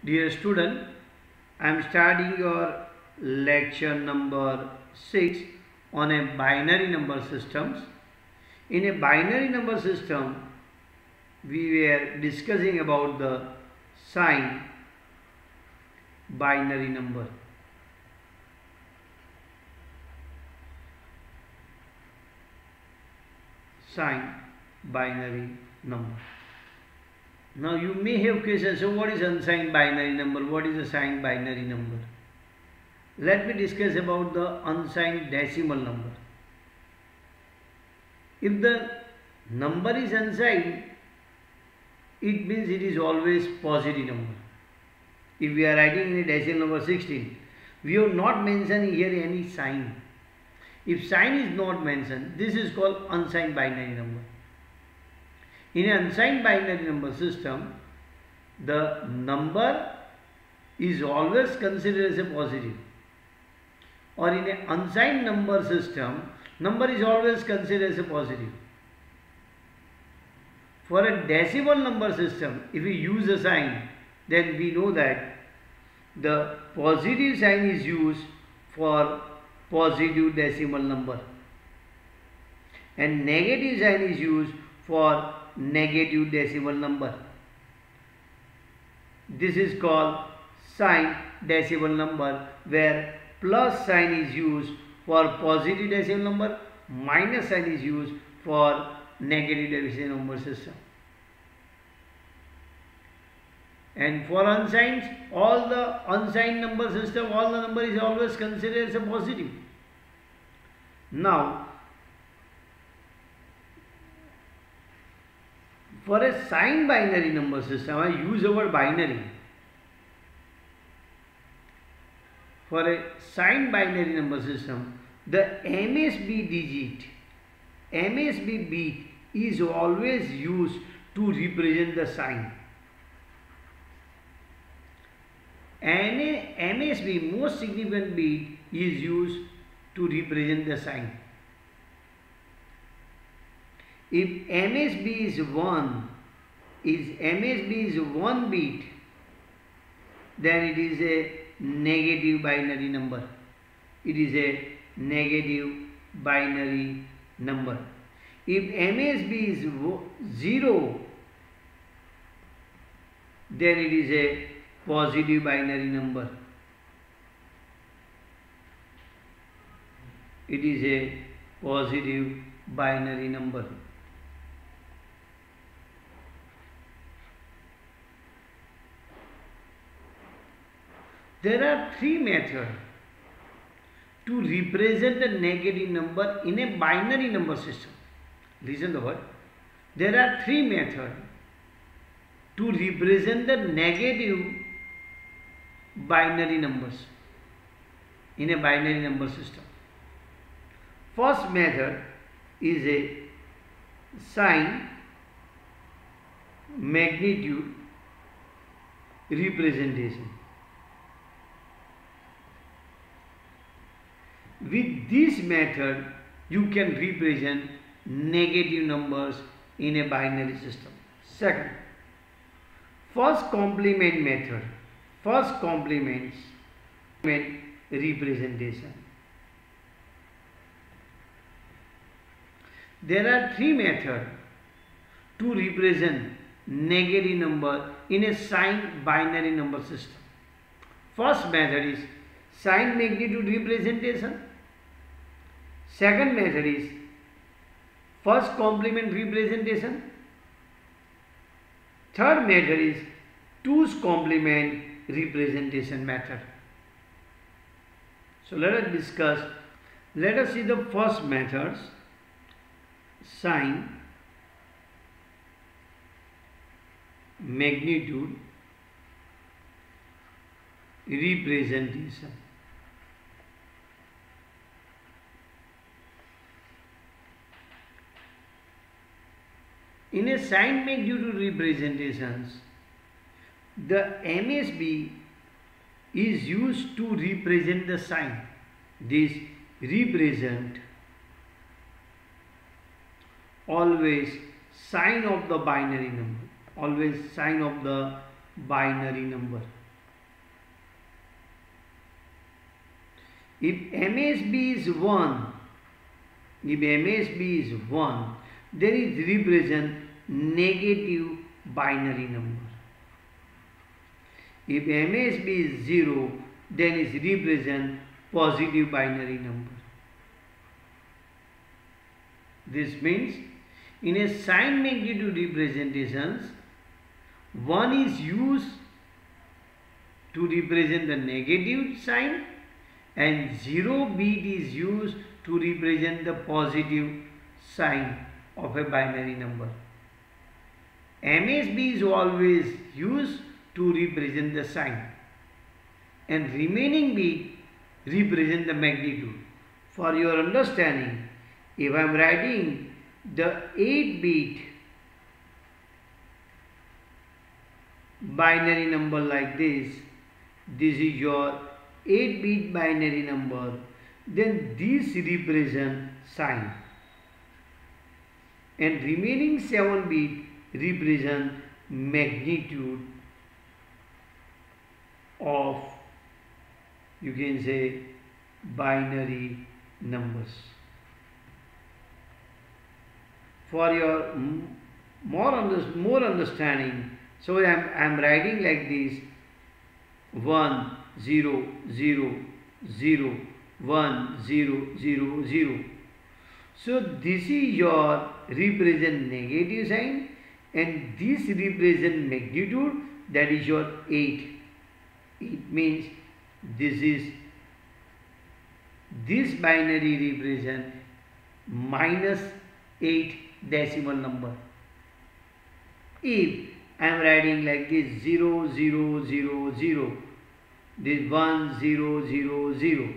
Dear student, I am starting your lecture number 6 on a binary number systems. In a binary number system, we were discussing about the sign binary number. Sign binary number. Now you may have questions, so what is unsigned binary number? What is a signed binary number? Let me discuss about the unsigned decimal number. If the number is unsigned, it means it is always positive number. If we are writing in a decimal number 16, we have not mentioned here any sign. If sign is not mentioned, this is called unsigned binary number. In an unsigned binary number system, the number is always considered as a positive. Or in an unsigned number system, number is always considered as a positive. For a decimal number system, if we use a sign, then we know that the positive sign is used for positive decimal number and negative sign is used for negative decimal number. This is called signed decimal number, where plus sign is used for positive decimal number, minus sign is used for negative decimal number system. And for unsigned, all the unsigned number system, all the number is always considered as a positive. Now, for a signed binary number system, I use the word binary. For a signed binary number system, the MSB bit is always used to represent the sign. And a MSB, most significant bit, is used to represent the sign. If MSB is 1, bit, then it is a negative binary number. It is a negative binary number. If MSB is 0, then it is a positive binary number. It is a positive binary number. There are three methods to represent a negative number in a binary number system. Listen to the word. There are three methods to represent the negative binary numbers in a binary number system. First method is a sign magnitude representation. With this method, you can represent negative numbers in a binary system. Second, first complement method. First complement representation. There are three methods to represent negative number in a signed binary number system. First method is sign magnitude representation. Second method is first complement representation. Third method is 2's complement representation method. So let us discuss. Let us see the first methods. Sign magnitude representation. In a sign magnitude representations, the MSB is used to represent the sign. This represent always sign of the binary number. Always sign of the binary number. If MSB is 1, if MSB is 1, then it represents negative binary number. If MSB is 0, then it represents positive binary number. This means in a sign magnitude representations, 1 is used to represent the negative sign and 0 bit is used to represent the positive sign of a binary number. MSB is always used to represent the sign and remaining bit represent the magnitude. For your understanding, if I am writing the 8-bit binary number like this is your 8-bit binary number, then this represent sign and remaining 7-bit represent magnitude of, you can say, binary numbers. For your more understanding, so I am writing like this: 1 0 0 0 1 0 0 0. So this is your represent negative sign and this represent magnitude, that is your 8. It means this binary represent -8 decimal number. If I am writing like this 0 0 0 0, this 1 0 0 0,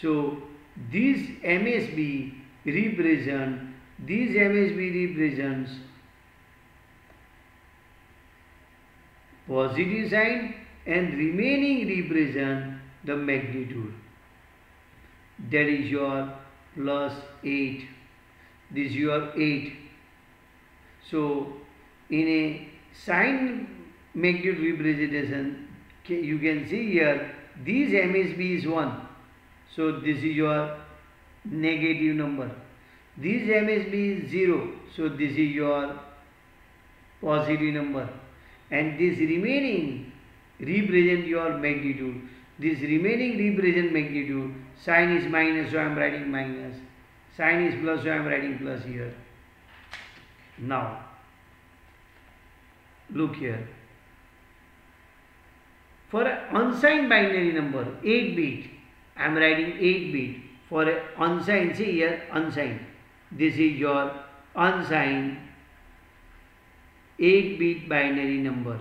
so this MSB represents positive sign and remaining represent the magnitude, that is your +8. This is your 8. So in a sign magnitude representation, you can see here this MSB is 1. So this is your negative number. This MSB is 0. So this is your positive number. And this remaining represent your magnitude. This remaining represent magnitude. Sign is minus, so I am writing minus. Sign is plus, so I am writing plus here. Now, look here. For an unsigned binary number, 8-bit, I am writing 8-bit. For an unsigned, see here, unsigned. This is your unsigned 8-bit binary number.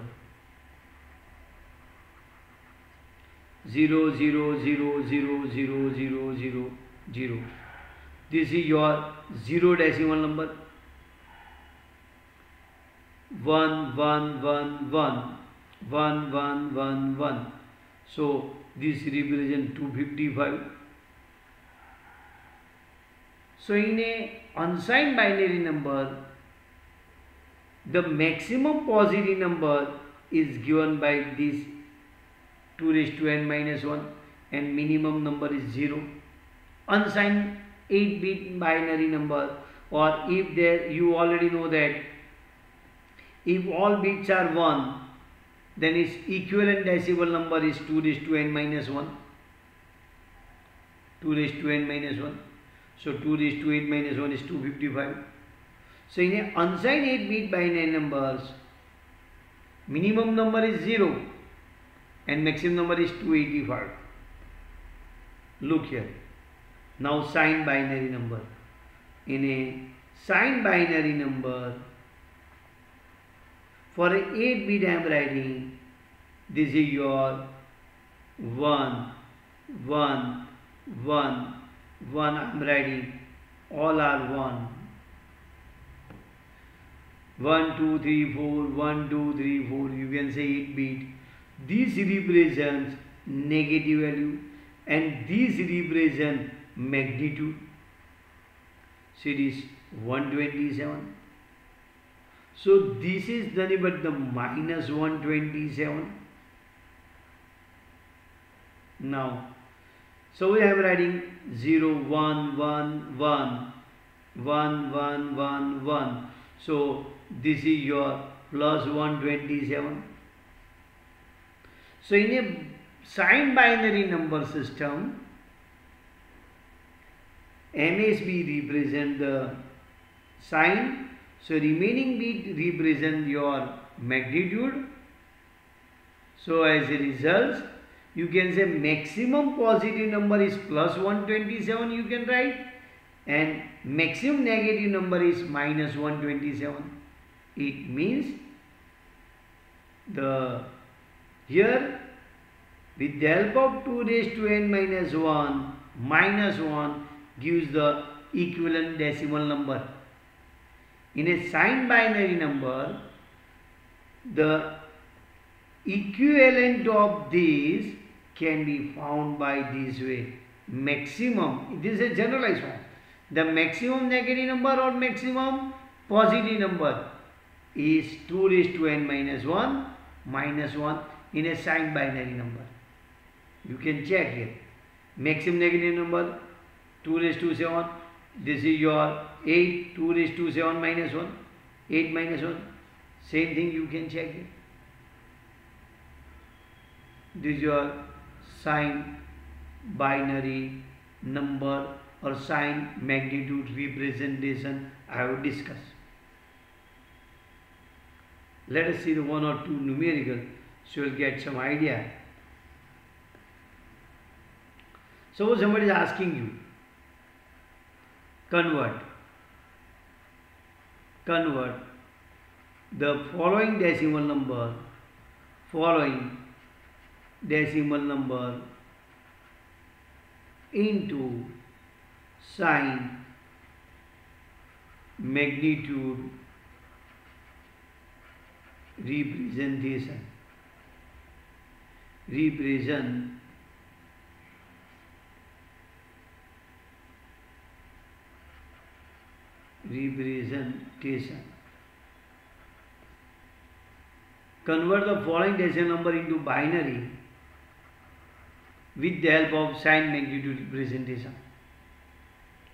0 0 0 0 0 0 0 0. This is your 0 decimal number. 1 1 1 1 1 1 1 1. So this represents 255. So in a unsigned binary number, the maximum positive number is given by this 2 raised to n minus 1 and minimum number is 0. Unsigned 8-bit binary number, or if there, you already know that if all bits are 1, then its equivalent decimal number is 2 raised to n minus 1. 2 raised to n minus 1. So 2 raised to 8 minus 1 is 255. So in a unsigned 8-bit binary numbers, minimum number is 0 and maximum number is 285. Look here. Now signed binary number. In a signed binary number, for a 8-bit I am writing, this is your 1 1 1 1. I am writing, all are 1. 1 2 3 4 1 2 3 4. You can say 8-bit. This represents negative value and this represents magnitude. So it is 127. So this is nothing but the minus 127. Now So I am writing 0, 1, 1, 1, 1, 1, 1, 1. So this is your plus 127. So in a signed binary number system, MSB represent the sign. So remaining bit represent your magnitude. So as a result, you can say maximum positive number is plus 127 you can write, and maximum negative number is minus 127. It means here with the help of 2 raised to n minus 1, minus 1 gives the equivalent decimal number. In a signed binary number, the equivalent of these can be found by this way. Maximum, this is a generalized form. The maximum negative number or maximum positive number is 2 raised to n minus 1 minus 1 in a signed binary number. You can check here. Maximum negative number 2 raised to 7. This is your 8, 2 raised to 7 minus 1, 8 minus 1. Same thing you can check here. This is your signed binary number or signed magnitude representation I have discussed. Let us see the one or two numerical so you will get some idea. Suppose somebody is asking you, convert the following decimal number into sign magnitude representation. Convert the following decimal number into binary with the help of sign magnitude representation.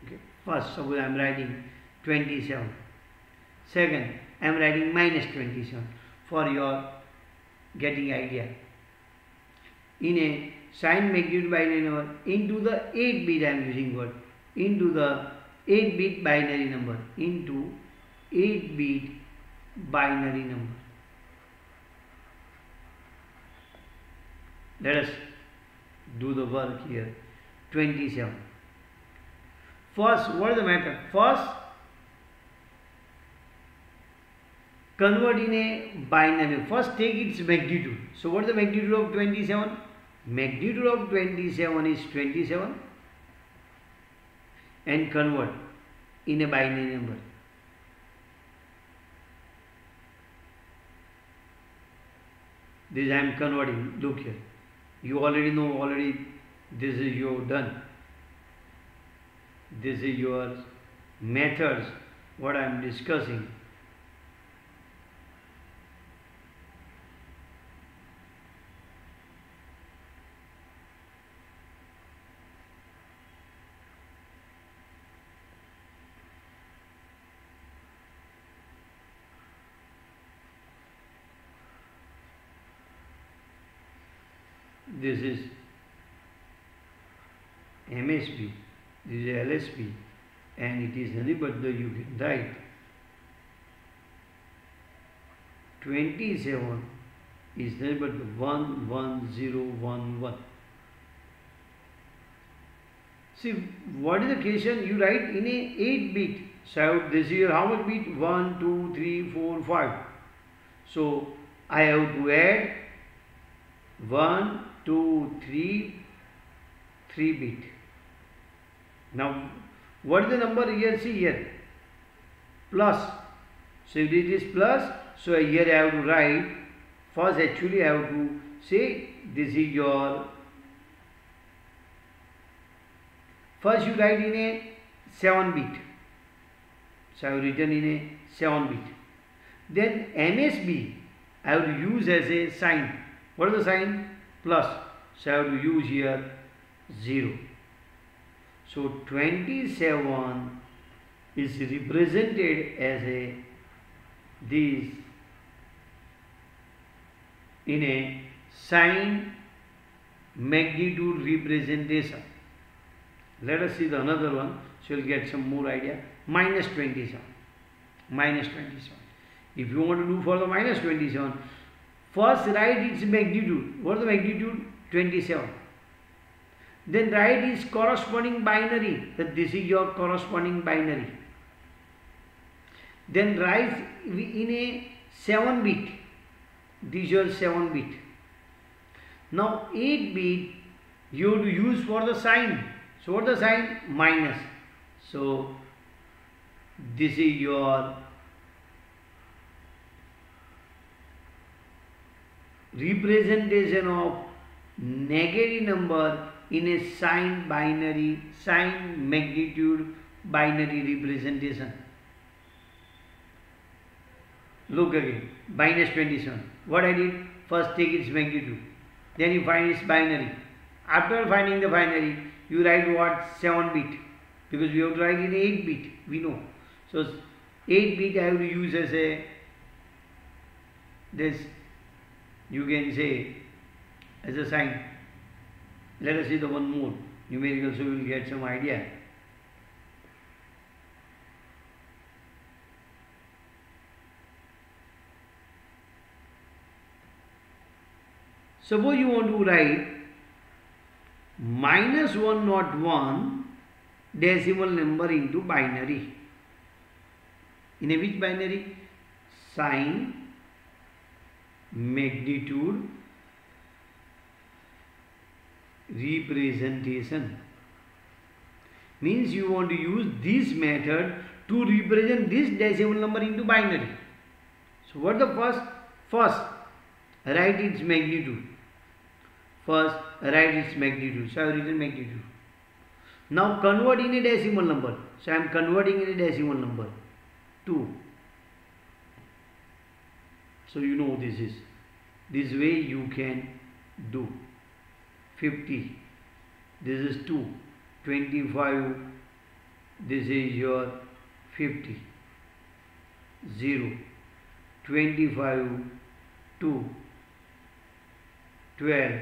Okay. First, suppose I am writing 27. Second, I am writing minus 27 for your getting idea. In a sign magnitude binary number, into the 8-bit I am using word, into the 8-bit binary number, into 8-bit binary number. Let us do the work here. 27. First, what is the matter? First, convert in a binary. First, take its magnitude. So, what is the magnitude of 27? Magnitude of 27 is 27 and convert in a binary number. This I am converting. Look here. You already know, this is your done. This is your methods, what I am discussing. This is MSB, this is LSB, and it is nothing but you can write 27 is nothing but 11011. See, what is the question? You write in a 8-bit. So this here, how much bit? 1, 2, 3, 4, 5. So I have to add 1, 2, 3 bit. Now, what is the number here? See here, plus. So if it is plus, so here I have to write. First, actually, I have to say this is your. First, you write in a 7-bit. So I have written in a 7-bit. Then MSB I have to use as a sign. What is the sign? Plus. So I have to use here 0. So 27 is represented as this in a sign magnitude representation. Let us see the another one, so you'll get some more idea. Minus 27. Minus 27. If you want to do for the minus 27, first write its magnitude. What is the magnitude? 27. Then write its corresponding binary, that this is your corresponding binary. Then write in a 7 bit. This is your 7 bit. Now 8 bit you have to use for the sign. So what is the sign? Minus. So this is your representation of negative number in a sign binary, sign magnitude binary representation. Look again, minus 27. What I did? First take its magnitude, then you find its binary. After finding the binary, you write what? 7 bit, because we have to write in 8 bit, we know. So 8 bit I have to use as a, this you can say as a sign. Let us see the one more numerical, so we will get some idea. Suppose you want to write minus 101 decimal number into binary. In a which binary? Sign magnitude representation. Means you want to use this method to represent this decimal number into binary. So what the first? First write its magnitude. First write its magnitude. So I have written magnitude. Now convert in a decimal number. So I am converting in a decimal number. 2. So you know this is. This way you can do. 50. This is 2. 25. This is your 50. 0. 25. 2. 12.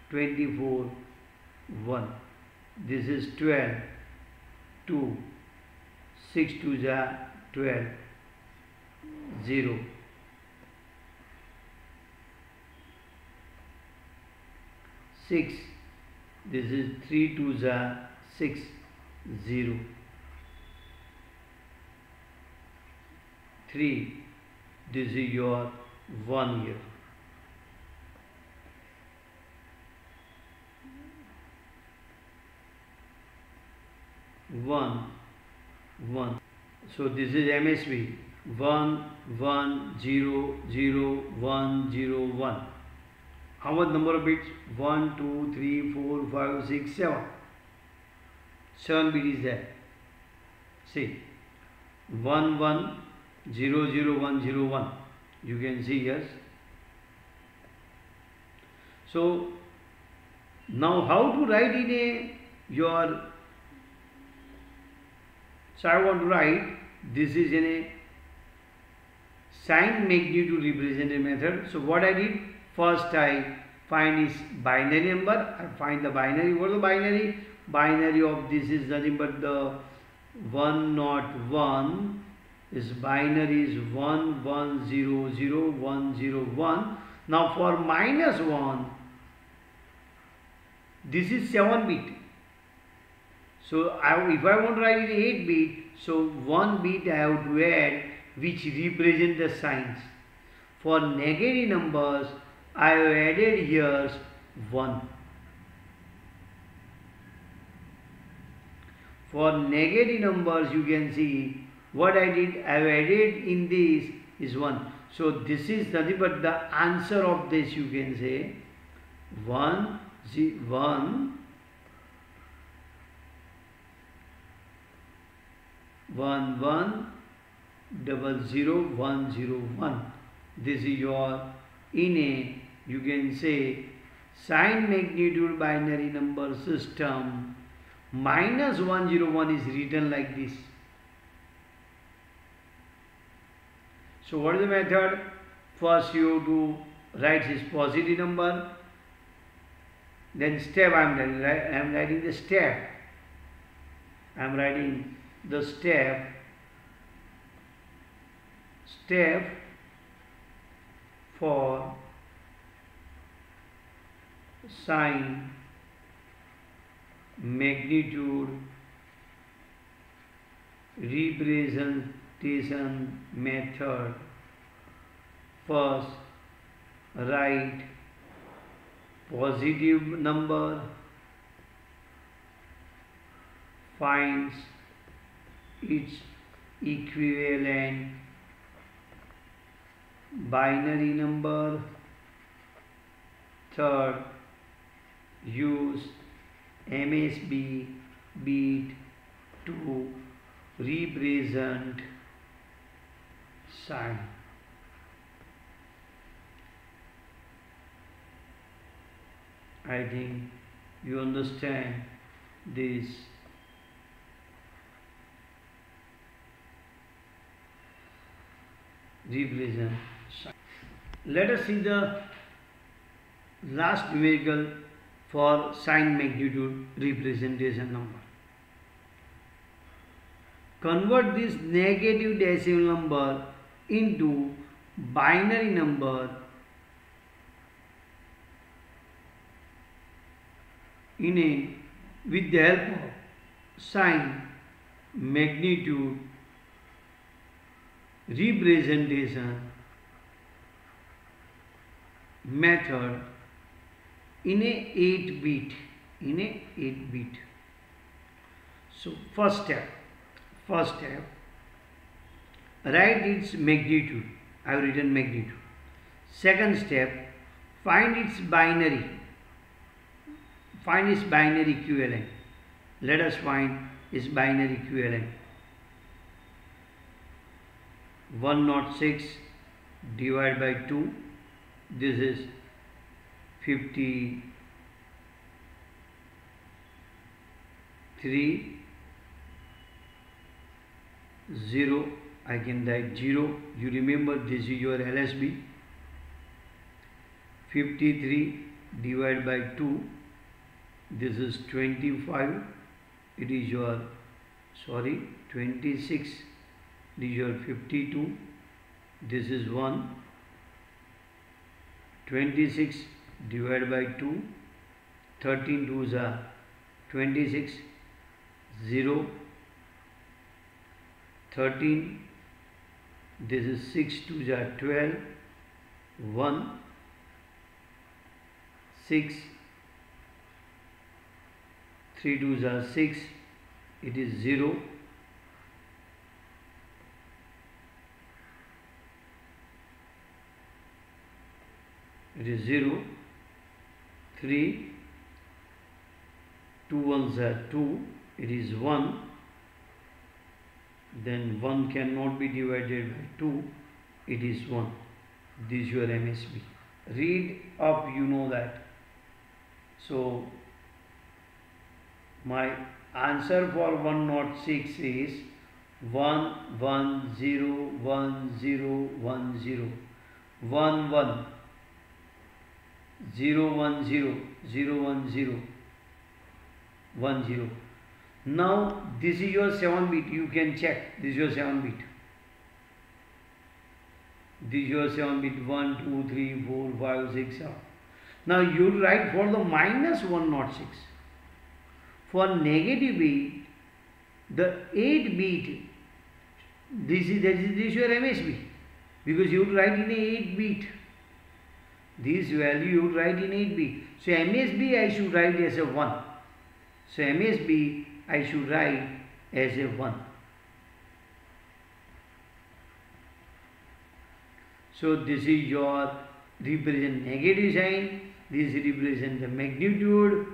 24. 1. This is 12. 2. 6 2 is 12. 0. 6. This is 3 2 is 6. 0. 3. This is your 1 here. 1 1. So this is MSB. 1 1 0 0 1 0 1. How much number of bits? 1 2 3 4 5 6 7. 7 bit is there. See, 1 1 0 0 1 0 1. You can see, yes. So now how to write in a your. So I want to write this is in a sign magnitude represented method. So what I did? First I find its binary number. I find the binary. What is the binary? Binary of this is nothing but the 101. This binary is 1 1 0 0 1 0 1. Now for minus 1, this is 7 bit. So if I want to write in 8 bit, so 1 bit I have to add which represent the signs. For negative numbers, I have added here 1. For negative numbers, you can see what I did. I have added in this is 1. So this is nothing but the answer of this. You can say 1 1 1 1 0 0 1 0 1. This is your in a, you can say, sign magnitude binary number system minus 101 is written like this. So what is the method? First you have to write this positive number, then step I am writing the step. I am writing the step for sign magnitude representation method. First write positive number, finds its equivalent binary number. Third, use MSB bit to represent sign. I think you understand this. Represent sign. Let us see the last numerical for sign magnitude representation number. Convert this negative decimal number into binary number with the help of sign magnitude representation method in a 8-bit. So first step, write its magnitude. I have written magnitude. Second step, find its binary equivalent. Let us find its binary equivalent. 106 divided by 2, this is 53, 0, I can write 0, you remember this is your LSB. 53 divided by 2, this is 25, it is your 26, this is your 52, this is 1, 26 divided by 2, 13 2s are 26, 0, 13, this is 6 2s are 12, 1, 6, 3 2s are 6, it is 0, it is 0, 3, 2 1s are 2, it is 1, then 1 cannot be divided by 2, it is 1. This is your MSB. Read up, you know that. So my answer for 106 is 1 1 0 1 0 1 0 1 1 0 1 0 0 1 0 1 0. Now this is your 7-bit, you can check, this is your 7-bit. This is your 7-bit, 1 2 3 4 5 6 7. Now you write for the minus 106. For negative bit, the 8-bit, this is your MSB, because you write in a 8-bit. This value you write in 8-bit. So MSB I should write as a 1. So MSB I should write as a 1. So this is your represent negative sign, this represents the magnitude.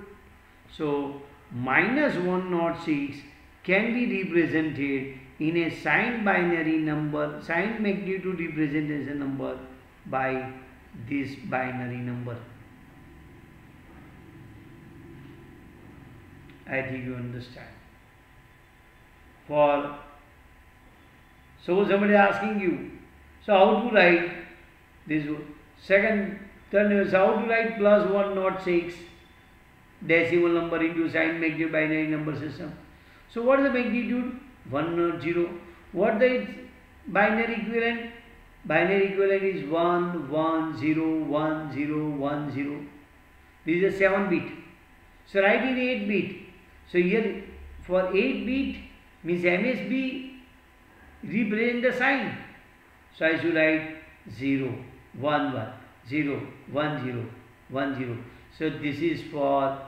So minus 106 can be represented in a sign binary number, sign magnitude representation number by this binary number. I think you understand. For suppose somebody asking you, so how to write this second third how to write plus 106 decimal number into sign magnitude binary number system. So what is the magnitude? 1 0. What the binary equivalent? Binary equivalent is 1 1 0 1 0 1 0. This is a 7 bit. So write in 8 bit. So here for 8 bit means MSB represent the sign. So I should write 0 1 1 0 1 0 1 0. So this is for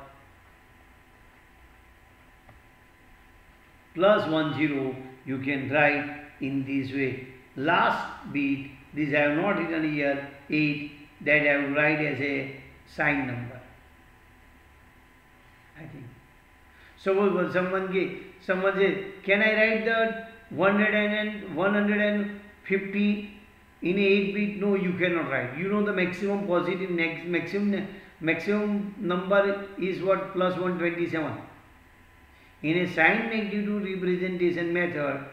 plus 1 0. You can write in this way. Last bit, this I have not written here 8, that I will write as a sign number. I think. So someone says, can I write the 150 in 8 bit? No, you cannot write. You know the maximum positive maximum number is what? Plus 127. In a sign magnitude representation method,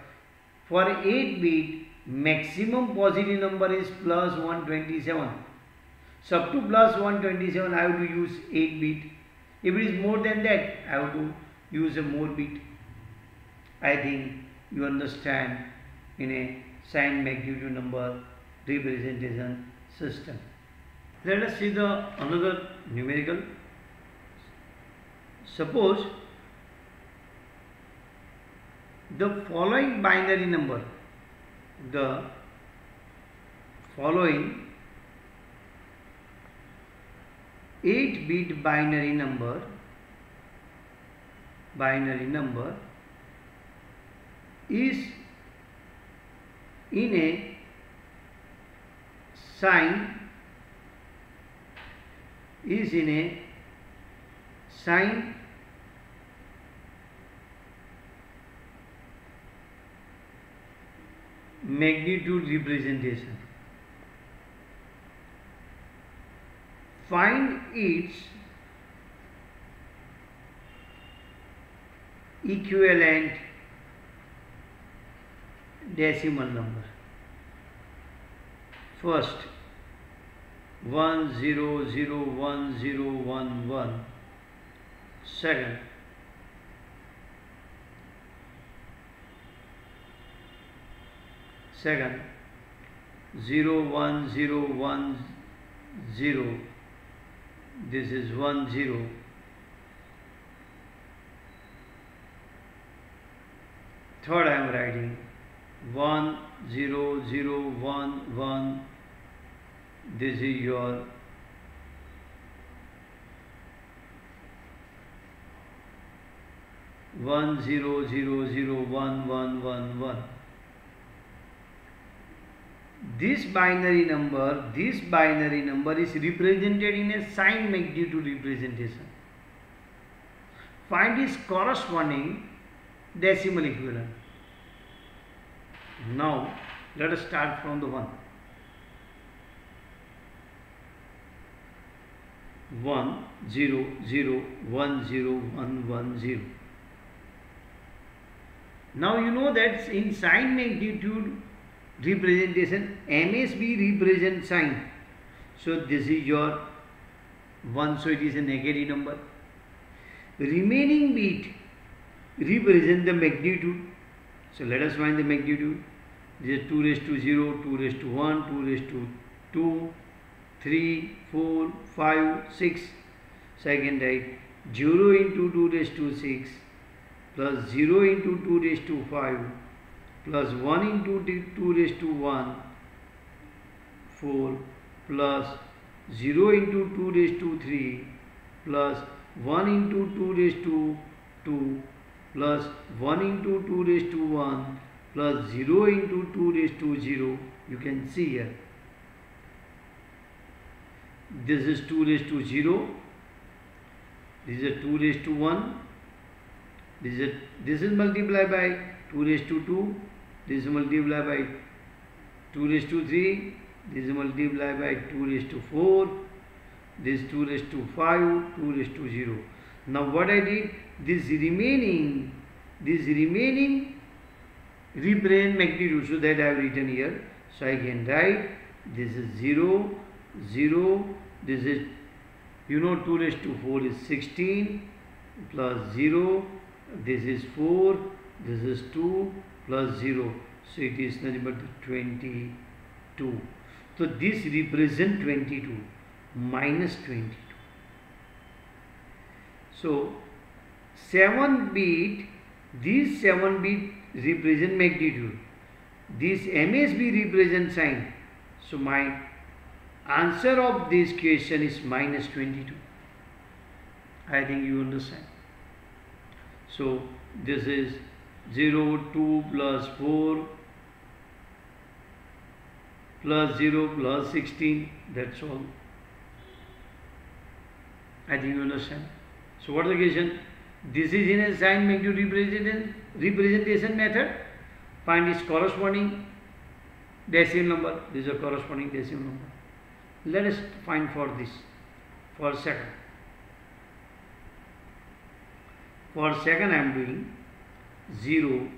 for 8 bit maximum positive number is plus 127. So up to plus 127 I have to use 8 bit. If it is more than that, I have to use a more bit. I think you understand in a sign magnitude number representation system. Let us see the another numerical. Suppose the following binary number, the following 8-bit binary number is in a sign magnitude representation. Find its equivalent decimal number. First 1 0 0 1 0 1 1. Second 0 1 0 1 0. This is 1 0. Third I am writing 1 0 0 1 1. This is your 1 0 0 0 1 1 1 1. This binary number is represented in a sign magnitude representation. Find its corresponding decimal equivalent. Now let us start from the 1. 1 0 0 1 0 1 1 0. Now you know that in sign magnitude representation MSB represents sign. So this is your 1, so it is a negative number. Remaining bit represent the magnitude. So let us find the magnitude. This is 2 raised to 0, 2 raised to 1, 2 raised to 2, 3, 4, 5, 6. Second write 0 into 2 raised to 6 plus 0 into 2 raised to 5 plus 1 into 2 raised to 1, 4 plus 0 into 2 raised to 3 plus 1 into 2 raised to 2 plus 1 into 2 raised to 1 plus 0 into 2 raised to 0. You can see here. This is 2 raised to 0. This is 2 raised to 1. This is multiplied by 2 raised to 2. This is multiplied by 2 raised to 3. This is multiplied by 2 raised to 4. This 2 raised to 5. 2 raised to 0. Now what I did, this remaining represent magnitude, so that I have written here. So I can write this is 0, 0, this is 2 raised to 4 is 16 plus 0, this is 4, this is 2 plus 0, so it is nothing but 22. So this represents 22 minus 22. So 7 bit, these 7 bit represent magnitude, this MSB represent sign. So my answer of this question is minus 22. I think you understand. So this is 0, 2 plus 4 plus 0 plus 16, that's all. I think you understand. So what is the question? This is in a sign magnitude representation method. Find its corresponding decimal number. This is a corresponding decimal number. Let us find for this. For second. For second I am doing 0,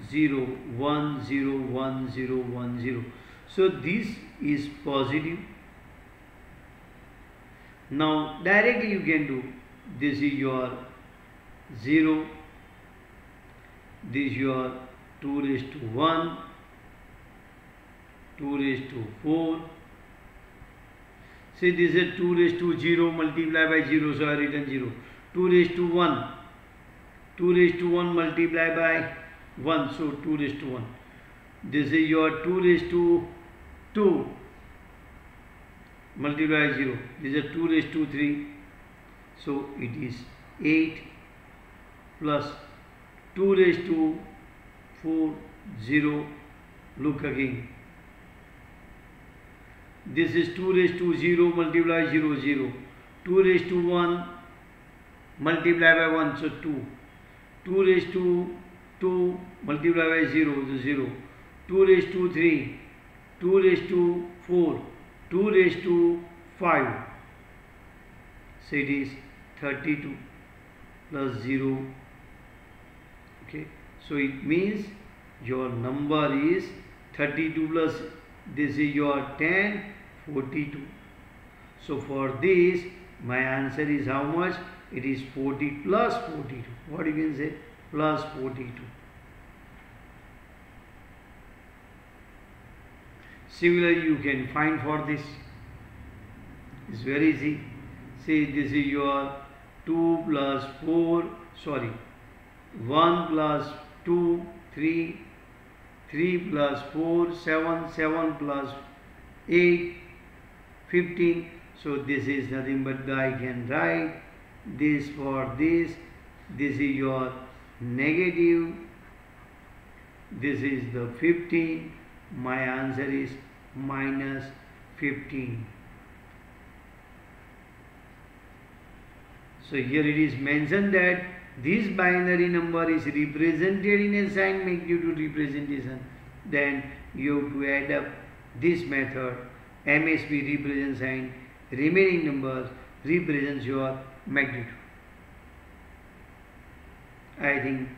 0, 1, 0, 1, 0, 1, 0. So this is positive. Now directly you can do, this is your 0, this is your 2 raised to 1, 2 raised to 4. Say this is 2 raised to 0 multiplied by 0, so I written 0. 2 raised to 1, 2 raised to 1 multiplied by 1, so 2 raised to 1. This is your 2 raised to 2 multiplied by 0. This is 2 raised to 3, so it is 8 plus 2 raised to 4, 0. Look again. This is 2 raised to 0 multiplied by 0, 0. 2 raised to 1 multiplied by 1, so 2. 2 raised to 2 multiplied by 0, so 0. 2 raised to 3, 2 raised to 4, 2 raised to 5. So it is 32 plus 0. Okay, so it means your number is 32 plus this is your 10, 42. So for this my answer is how much? It is 40 plus 42. What you can say? Plus 42. Similarly you can find for this. It's very easy. Say this is your 2 plus 4, sorry, 1 plus 2, 3, 3 plus 4, 7, 7 plus 8, 15. So this is nothing but I can write this for this. This is your negative. This is the 15. My answer is minus 15. So here it is mentioned that this binary number is represented in a sign magnitude representation. Then you have to add up this method. MSB represents sign, remaining numbers represents your magnitude. I think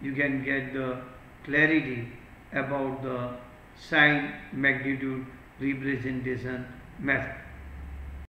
you can get the clarity about the sign magnitude representation method.